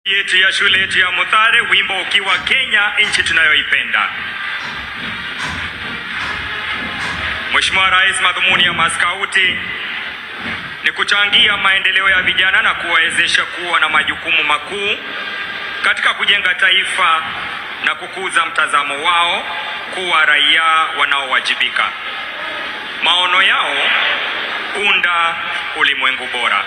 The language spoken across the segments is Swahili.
yetu ya shule yetu ya Mutare, wimbo ukiwa Kenya nchi tunayoipenda. Mheshimiwa Rais, madhumuni ya maskauti ni kuchangia maendeleo ya vijana na kuwawezesha kuwa na majukumu makuu katika kujenga taifa na kukuza mtazamo wao kuwa raia wanaowajibika. Maono yao unda ulimwengu bora.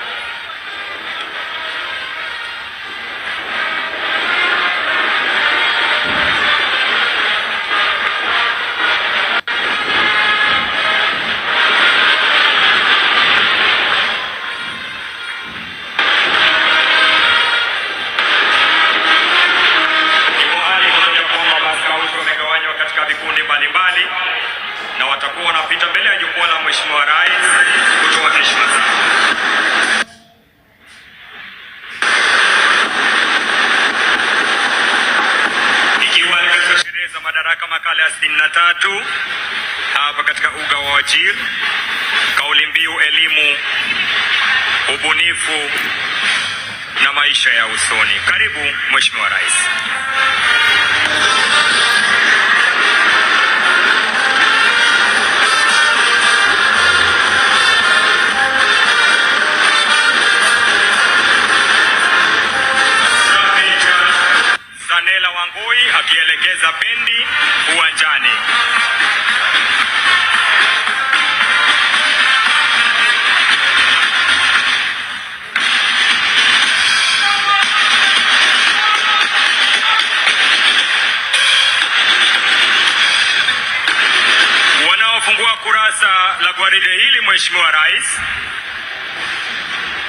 Vikundi mbalimbali na watakuwa wanapita mbele ya jukwaa la Mheshimiwa Rais kutoa heshima zao. Ikiwa ni katika sherehe za madaraka makala ya 63 hapa katika uga wa Wajir, kauli mbiu elimu, ubunifu na maisha ya usoni. Karibu Mheshimiwa Rais. Wangui akielekeza bendi uwanjani. Wanaofungua kurasa la gwaride hili Mheshimiwa Rais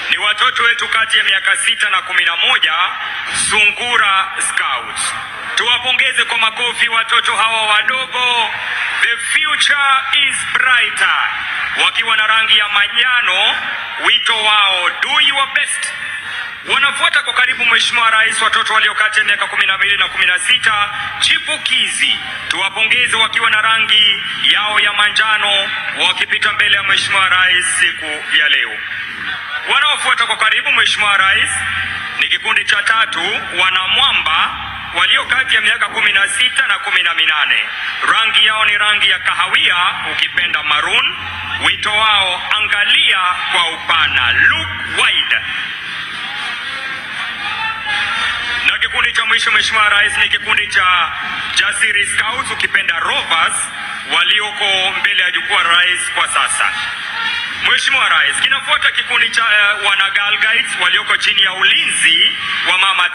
ni watoto wetu kati ya miaka 6 na 11, Sungura Scouts. Tuwapongeze kwa makofi watoto hawa wadogo. The future is brighter. Wakiwa na rangi ya manjano, wito wao do your best. Wanafuata kwa karibu Mheshimiwa Rais watoto walio kati ya miaka 12 na 16, chipukizi. Tuwapongeze wakiwa na rangi yao ya manjano, wakipita mbele ya Mheshimiwa Rais siku ya leo. Wanaofuata kwa karibu Mheshimiwa Rais ni kikundi cha 3, wanamwamba walio kati ya miaka 16 na 18. Rangi yao ni rangi ya kahawia, ukipenda maroon. Wito wao angalia kwa upana, look wide. Na kikundi cha mwisho Mheshimiwa Rais ni kikundi cha Jasiri Scouts, ukipenda Rovers, walioko mbele ya jukwaa la Rais kwa sasa. Mheshimiwa Rais, kinafuata kikundi cha wana Girl Guides walioko chini ya ulinzi wa Mama